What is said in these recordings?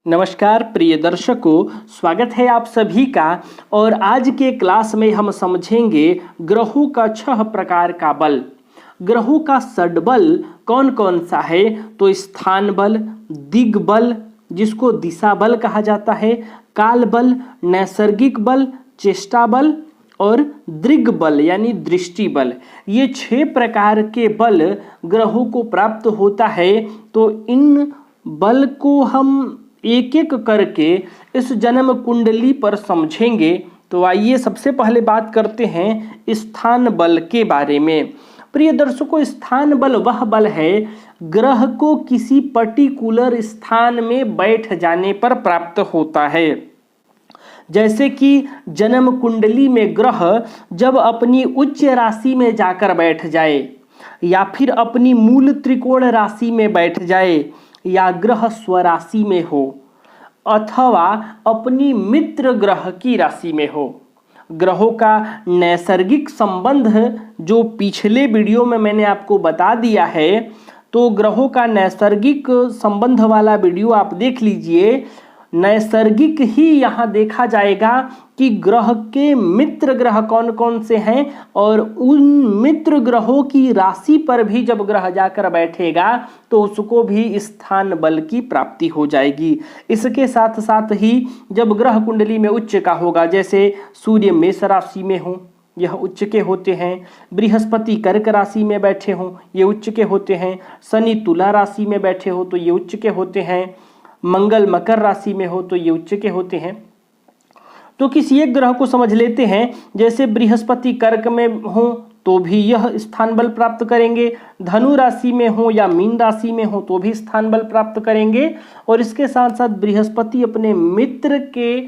नमस्कार प्रिय दर्शकों, स्वागत है आप सभी का। और आज के क्लास में हम समझेंगे ग्रहों का 6 प्रकार का बल। ग्रहों का षडबल कौन कौन सा है? तो स्थान बल, दिग्बल जिसको दिशा बल कहा जाता है, काल बल, नैसर्गिक बल, चेष्टा बल और दृग्बल यानी दृष्टि बल। ये 6 प्रकार के बल ग्रहों को प्राप्त होता है। तो इन बल को हम एक एक करके इस जन्म कुंडली पर समझेंगे। तो आइए सबसे पहले बात करते हैं स्थान बल के बारे में। प्रिय दर्शकों, स्थान बल वह बल है ग्रह को किसी पर्टिकुलर स्थान में बैठ जाने पर प्राप्त होता है। जैसे कि जन्म कुंडली में ग्रह जब अपनी उच्च राशि में जाकर बैठ जाए, या फिर अपनी मूल त्रिकोण राशि में बैठ जाए, या ग्रह स्वराशि में हो, अथवा अपनी मित्र ग्रह की राशि में हो। ग्रहों का नैसर्गिक संबंध जो पिछले वीडियो में मैंने आपको बता दिया है, तो ग्रहों का नैसर्गिक संबंध वाला वीडियो आप देख लीजिए। नैसर्गिक ही यहाँ देखा जाएगा कि ग्रह के मित्र ग्रह कौन कौन से हैं, और उन मित्र ग्रहों की राशि पर भी जब ग्रह जाकर बैठेगा तो उसको भी स्थान बल की प्राप्ति हो जाएगी। इसके साथ साथ ही जब ग्रह कुंडली में उच्च का होगा, जैसे सूर्य मेष राशि में हो, यह उच्च के होते हैं। बृहस्पति कर्क राशि में बैठे हों, ये उच्च के होते हैं। शनि तुला राशि में बैठे हो तो ये उच्च के होते हैं। मंगल मकर राशि में हो तो ये उच्च के होते हैं। तो किसी एक ग्रह को समझ लेते हैं, जैसे बृहस्पति कर्क में हो तो भी यह स्थान बल प्राप्त करेंगे, धनु राशि में हो या मीन राशि में हो तो भी स्थान बल प्राप्त करेंगे। और इसके साथ साथ बृहस्पति अपने मित्र के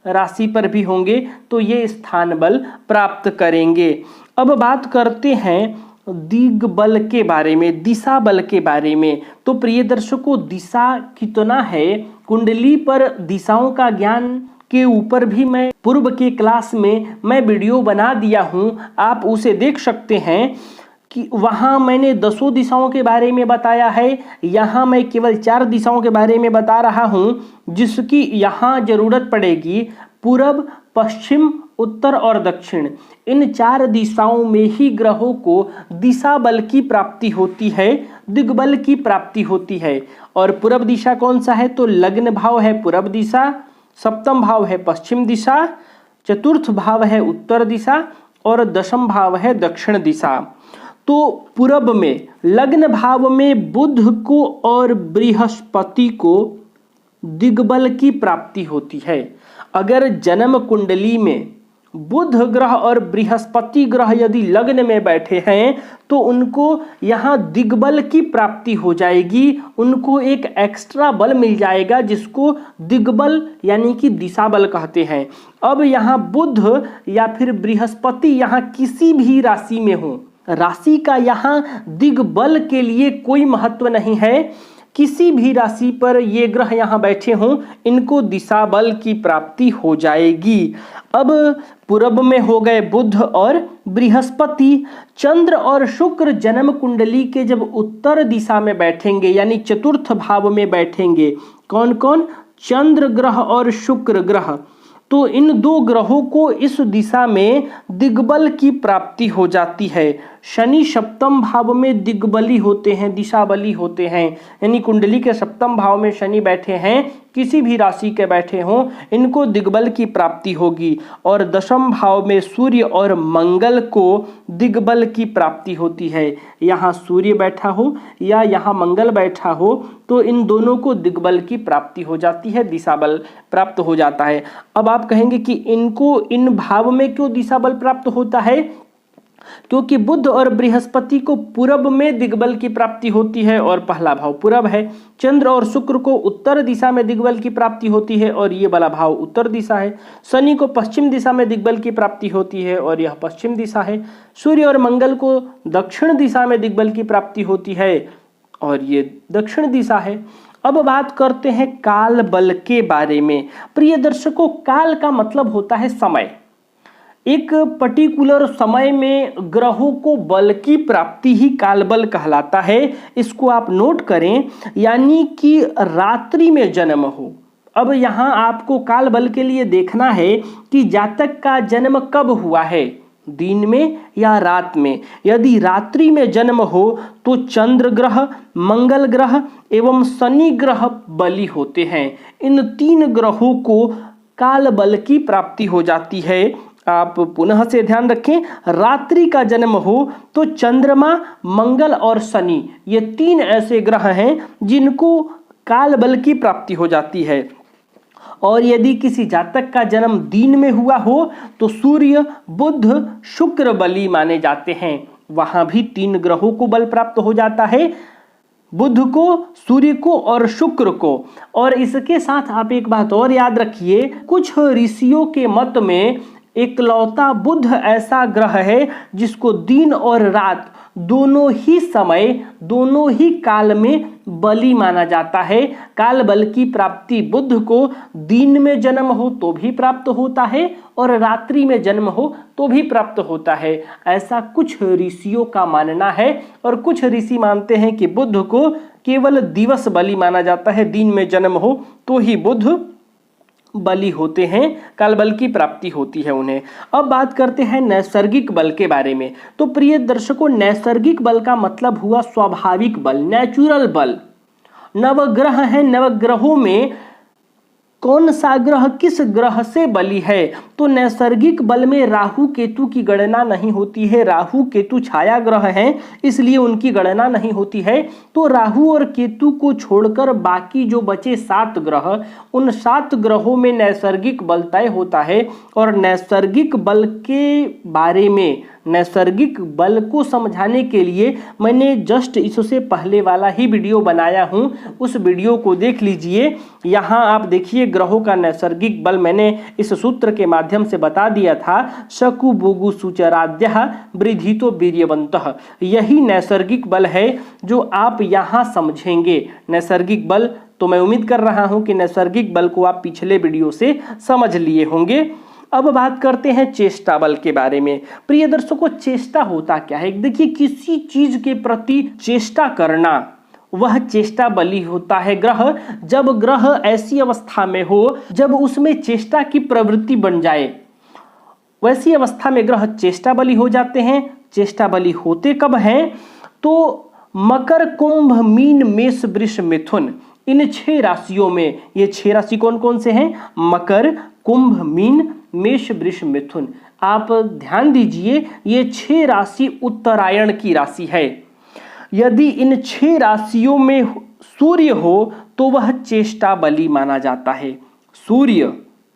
राशि पर भी होंगे तो ये स्थान बल प्राप्त करेंगे। अब बात करते हैं दिग्बल के बारे में, दिशा बल के बारे में। तो प्रिय दर्शकों, दिशा कितना है कुंडली पर, दिशाओं का ज्ञान के ऊपर भी मैं पूर्व के क्लास में मैं वीडियो बना दिया हूं, आप उसे देख सकते हैं कि वहां मैंने 10 दिशाओं के बारे में बताया है। यहाँ मैं केवल 4 दिशाओं के बारे में बता रहा हूं, जिसकी यहाँ जरूरत पड़ेगी। पूरब, पश्चिम, उत्तर और दक्षिण, इन 4 दिशाओं में ही ग्रहों को दिशा बल की प्राप्ति होती है, दिग्बल की प्राप्ति होती है। और पूरब दिशा कौन सा है? तो लग्न भाव है पूरब दिशा, सप्तम भाव है पश्चिम दिशा, चतुर्थ भाव है उत्तर दिशा और दशम भाव है दक्षिण दिशा। तो पूरब में लग्न भाव में बुध को और बृहस्पति को दिग्बल की प्राप्ति होती है। अगर जन्म कुंडली में बुध ग्रह और बृहस्पति ग्रह यदि लग्न में बैठे हैं तो उनको यहाँ दिग्बल की प्राप्ति हो जाएगी, उनको एक एक्स्ट्रा बल मिल जाएगा जिसको दिग्बल यानी कि दिशा बल कहते हैं। अब यहाँ बुध या फिर बृहस्पति यहाँ किसी भी राशि में हो, राशि का यहाँ दिग्बल के लिए कोई महत्व नहीं है। किसी भी राशि पर ये ग्रह यहाँ बैठे हों, इनको दिशा बल की प्राप्ति हो जाएगी। अब पूरब में हो गए बुध और बृहस्पति। चंद्र और शुक्र जन्म कुंडली के जब उत्तर दिशा में बैठेंगे यानी चतुर्थ भाव में बैठेंगे, कौन कौन? चंद्र ग्रह और शुक्र ग्रह। तो इन 2 ग्रहों को इस दिशा में दिग्बल की प्राप्ति हो जाती है। शनि सप्तम भाव में दिग्बली होते हैं, दिशा बली होते हैं, यानी कुंडली के सप्तम भाव में शनि बैठे हैं, किसी भी राशि के बैठे हों, इनको दिग्बल की प्राप्ति होगी। और दशम भाव में सूर्य और मंगल को दिग्बल की प्राप्ति होती है। यहाँ सूर्य बैठा हो या यहाँ मंगल बैठा हो तो इन दोनों को दिग्बल की प्राप्ति हो जाती है, दिशा बल प्राप्त हो जाता है। अब आप कहेंगे कि इनको इन भाव में क्यों दिशा बल प्राप्त होता है? क्योंकि बुध और बृहस्पति को पूरब में दिग्बल की प्राप्ति होती है और पहला भाव पूरब है। चंद्र और शुक्र को उत्तर दिशा में दिग्बल की प्राप्ति होती है और ये वाला भाव उत्तर दिशा है। शनि को पश्चिम दिशा में दिग्बल की प्राप्ति होती है और यह पश्चिम दिशा है। सूर्य और मंगल को दक्षिण दिशा में दिग्बल की प्राप्ति होती है और ये दक्षिण दिशा है। अब बात करते हैं काल बल के बारे में। प्रिय दर्शकों, काल का मतलब होता है समय। एक पर्टिकुलर समय में ग्रहों को बल की प्राप्ति ही काल बल कहलाता है। इसको आप नोट करें, यानी कि रात्रि में जन्म हो, अब यहाँ आपको काल बल के लिए देखना है कि जातक का जन्म कब हुआ है, दिन में या रात में। यदि रात्रि में जन्म हो तो चंद्र ग्रह, मंगल ग्रह एवं शनि ग्रह बली होते हैं। इन 3 ग्रहों को काल बल की प्राप्ति हो जाती है। आप पुनः से ध्यान रखें, रात्रि का जन्म हो तो चंद्रमा, मंगल और शनि, ये 3 ऐसे ग्रह हैं जिनको काल बल की प्राप्ति हो जाती है। और यदि किसी जातक का जन्म दिन में हुआ हो तो सूर्य, बुध, शुक्र बली माने जाते हैं। वहां भी 3 ग्रहों को बल प्राप्त हो जाता है, बुध को, सूर्य को और शुक्र को। और इसके साथ आप एक बात और याद रखिए, कुछ ऋषियों के मत में एकलौता बुध ऐसा ग्रह है जिसको दिन और रात दोनों ही समय, दोनों ही काल में बली माना जाता है। काल बल की प्राप्ति बुध को दिन में जन्म हो तो भी प्राप्त होता है और रात्रि में जन्म हो तो भी प्राप्त होता है, ऐसा कुछ ऋषियों का मानना है। और कुछ ऋषि मानते हैं कि बुध को केवल दिवस बली माना जाता है, दिन में जन्म हो तो ही बुध बली होते हैं, काल बल की प्राप्ति होती है उन्हें। अब बात करते हैं नैसर्गिक बल के बारे में। तो प्रिय दर्शकों, नैसर्गिक बल का मतलब हुआ स्वाभाविक बल, नेचुरल बल। नवग्रह हैं, नवग्रहों में कौन सा ग्रह किस ग्रह से बली है? तो नैसर्गिक बल में राहु केतु की गणना नहीं होती है। राहु केतु छाया ग्रह हैं, इसलिए उनकी गणना नहीं होती है। तो राहु और केतु को छोड़कर बाकी जो बचे 7 ग्रह, उन 7 ग्रहों में नैसर्गिक बल तय होता है। और नैसर्गिक बल के बारे में, नैसर्गिक बल को समझाने के लिए मैंने जस्ट इससे पहले वाला ही वीडियो बनाया हूं, उस वीडियो को देख लीजिए। यहाँ आप देखिए, ग्रहों का नैसर्गिक बल मैंने इस सूत्र के माध्यम से बता दिया था, शकु भुगु सुचराद्यः वृद्धितो वीर्यवन्तः। यही नैसर्गिक बल है जो आप यहाँ समझेंगे। नैसर्गिक बल, तो मैं उम्मीद कर रहा हूँ कि नैसर्गिक बल को आप पिछले वीडियो से समझ लिए होंगे। अब बात करते हैं चेष्टा बल के बारे में। प्रिय दर्शकों, चेष्टा होता क्या है? देखिए, किसी चीज के प्रति चेष्टा करना, वह चेष्टा बली होता है। ग्रह, जब ग्रह ऐसी अवस्था में हो जब उसमें चेष्टा की प्रवृत्ति बन जाए, वैसी अवस्था में ग्रह चेष्टा बली हो जाते हैं। चेष्टा बली होते कब हैं? तो मकर, कुंभ, मीन, मेष, वृष, मिथुन, इन 6 राशियों में। ये 6 राशि कौन कौन से हैं? मकर, कुंभ, मीन, मेष, वृष, मिथुन। आप ध्यान दीजिए, ये 6 राशि उत्तरायण की राशि है। यदि इन 6 राशियों में सूर्य हो तो वह चेष्टा बली माना जाता है। सूर्य,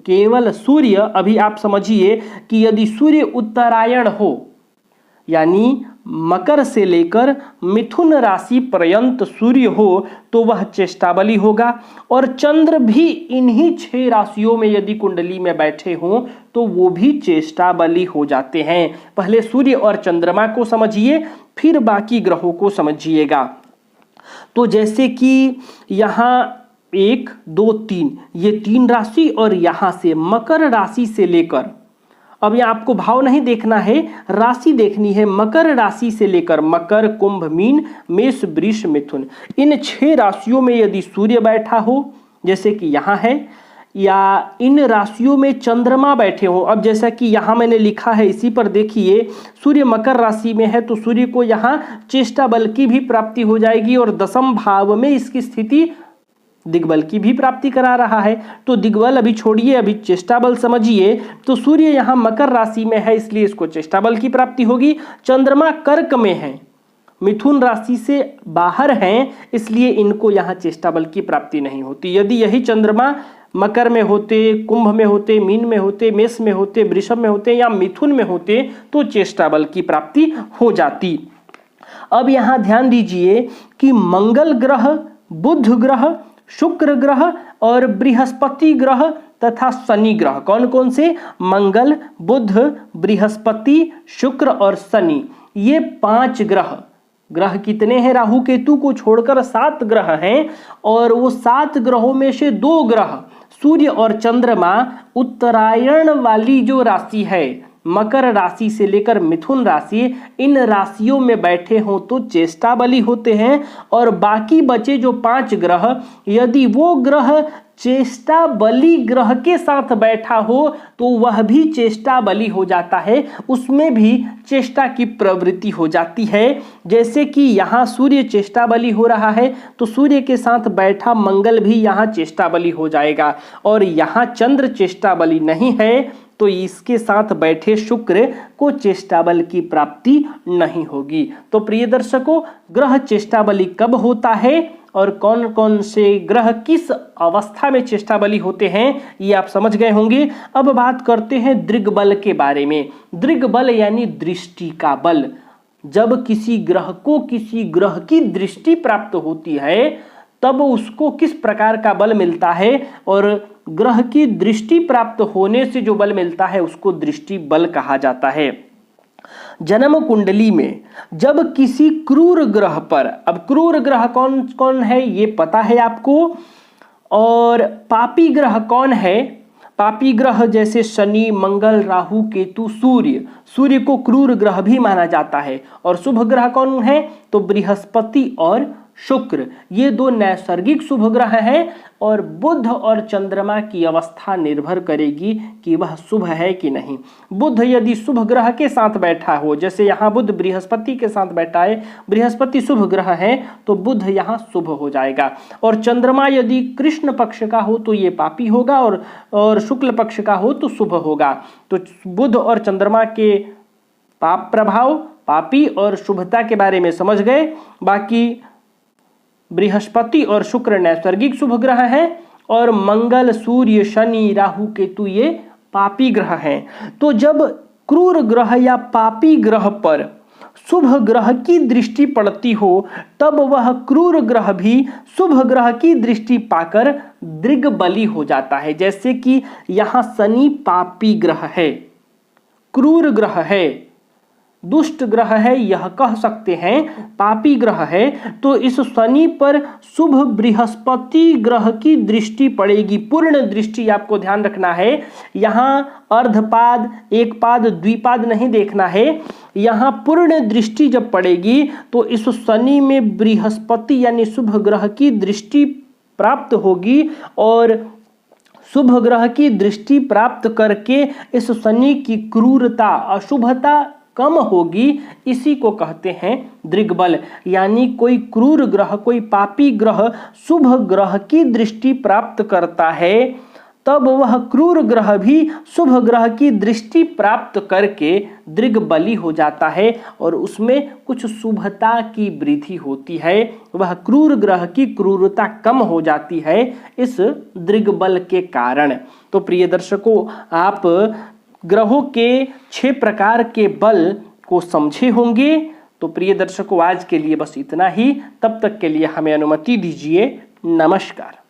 केवल सूर्य, अभी आप समझिए कि यदि सूर्य उत्तरायण हो, यानी मकर से लेकर मिथुन राशि पर्यंत सूर्य हो तो वह चेष्टा बली होगा। और चंद्र भी इन्हीं 6 राशियों में यदि कुंडली में बैठे हों तो वो भी चेष्टा बली हो जाते हैं। पहले सूर्य और चंद्रमा को समझिए, फिर बाकी ग्रहों को समझिएगा। तो जैसे कि यहाँ 1, 2, 3, ये 3 राशि, और यहाँ से मकर राशि से लेकर, अब यहाँ आपको भाव नहीं देखना है, राशि देखनी है। मकर राशि से लेकर मकर, कुंभ, मीन, मेष, वृष, मिथुन, इन 6 राशियों में यदि सूर्य बैठा हो, जैसे कि यहाँ है, या इन राशियों में चंद्रमा बैठे हो। अब जैसा कि यहाँ मैंने लिखा है, इसी पर देखिए, सूर्य मकर राशि में है तो सूर्य को यहाँ चेष्टा बल की भी प्राप्ति हो जाएगी और 10वें भाव में इसकी स्थिति दिग्बल की भी प्राप्ति करा रहा है। तो दिग्बल अभी छोड़िए, अभी चेष्टा बल समझिए। तो सूर्य यहाँ मकर राशि में है, इसलिए इसको चेष्टा बल की प्राप्ति होगी। चंद्रमा कर्क में है, मिथुन राशि से बाहर हैं, इसलिए इनको यहाँ चेष्टा बल की प्राप्ति नहीं होती। यदि यही चंद्रमा मकर में होते, कुंभ में होते, मीन में होते, मेष में होते, वृषभ में होते या मिथुन में होते तो चेष्टा बल की प्राप्ति हो जाती। अब यहाँ ध्यान दीजिए कि मंगल ग्रह, बुध ग्रह, शुक्र ग्रह और बृहस्पति ग्रह तथा शनि ग्रह, कौन कौन से? मंगल, बुध, बृहस्पति, शुक्र और शनि, ये 5 ग्रह। ग्रह कितने हैं? राहु केतु को छोड़कर 7 ग्रह हैं। और वो 7 ग्रहों में से 2 ग्रह, सूर्य और चंद्रमा, उत्तरायण वाली जो राशि है, मकर राशि से लेकर मिथुन राशि, इन राशियों में बैठे हों तो चेष्टा बली होते हैं। और बाकी बचे जो 5 ग्रह, यदि वो ग्रह चेष्टा बली ग्रह के साथ बैठा हो तो वह भी चेष्टा बली हो जाता है, उसमें भी चेष्टा की प्रवृत्ति हो जाती है। जैसे कि यहाँ सूर्य चेष्टा बली हो रहा है तो सूर्य के साथ बैठा मंगल भी यहाँ चेष्टा बली हो जाएगा, और यहाँ चंद्र चेष्टा बली नहीं है तो इसके साथ बैठे शुक्र को चेष्टा बल की प्राप्ति नहीं होगी। तो प्रिय दर्शकों, ग्रह चेष्टा बली कब होता है और कौन कौन से ग्रह किस अवस्था में चेष्टा बली होते हैं ये आप समझ गए होंगे। अब बात करते हैं दृग्बल के बारे में। दृग्बल यानी दृष्टि का बल। जब किसी ग्रह को किसी ग्रह की दृष्टि प्राप्त होती है तब उसको किस प्रकार का बल मिलता है, और ग्रह की दृष्टि प्राप्त होने से जो बल मिलता है उसको दृष्टि बल कहा जाता है। जन्म कुंडली में जब किसी क्रूर ग्रह पर, अब क्रूर ग्रह कौन कौन है ये पता है आपको, और पापी ग्रह कौन है? पापी ग्रह जैसे शनि, मंगल, राहु, केतु, सूर्य। सूर्य को क्रूर ग्रह भी माना जाता है। और शुभ ग्रह कौन है? तो बृहस्पति और शुक्र, ये दो नैसर्गिक शुभ ग्रह हैं, और बुध और चंद्रमा की अवस्था निर्भर करेगी कि वह शुभ है कि नहीं। बुध यदि शुभ ग्रह के साथ बैठा हो, जैसे यहाँ बुध बृहस्पति के साथ बैठा है, बृहस्पति शुभ ग्रह है तो बुध यहाँ शुभ हो जाएगा। और चंद्रमा यदि कृष्ण पक्ष का हो तो ये पापी होगा, और शुक्ल पक्ष का हो तो शुभ होगा। तो बुध और चंद्रमा के पाप प्रभाव, पापी और शुभता के बारे में समझ गए। बाकी बृहस्पति और शुक्र नैसर्गिक शुभ ग्रह हैं, और मंगल, सूर्य, शनि, राहु, केतु ये पापी ग्रह हैं। तो जब क्रूर ग्रह या पापी ग्रह पर शुभ ग्रह की दृष्टि पड़ती हो तब वह क्रूर ग्रह भी शुभ ग्रह की दृष्टि पाकर दृग्बली हो जाता है। जैसे कि यहाँ शनि पापी ग्रह है, क्रूर ग्रह है, दुष्ट ग्रह है, यह कह सकते हैं पापी ग्रह है, तो इस शनि पर शुभ बृहस्पति ग्रह की दृष्टि पड़ेगी। पूर्ण दृष्टि आपको ध्यान रखना है, यहाँ अर्धपाद, एक पाद, द्विपाद नहीं देखना है। यहाँ पूर्ण दृष्टि जब पड़ेगी तो इस शनि में बृहस्पति यानी शुभ ग्रह की दृष्टि प्राप्त होगी, और शुभ ग्रह की दृष्टि प्राप्त करके इस शनि की क्रूरता, अशुभता कम होगी। इसी को कहते हैं दृग्बल। यानी कोई क्रूर ग्रह, कोई पापी ग्रह शुभ ग्रह की दृष्टि प्राप्त करता है तब वह क्रूर ग्रह भी शुभ ग्रह की दृष्टि प्राप्त करके दृग्बली हो जाता है, और उसमें कुछ शुभता की वृद्धि होती है। वह क्रूर ग्रह की क्रूरता कम हो जाती है इस दृग्बल के कारण। तो प्रिय दर्शकों, आप ग्रहों के 6 प्रकार के बल को समझे होंगे। तो प्रिय दर्शकों, आज के लिए बस इतना ही। तब तक के लिए हमें अनुमति दीजिए। नमस्कार।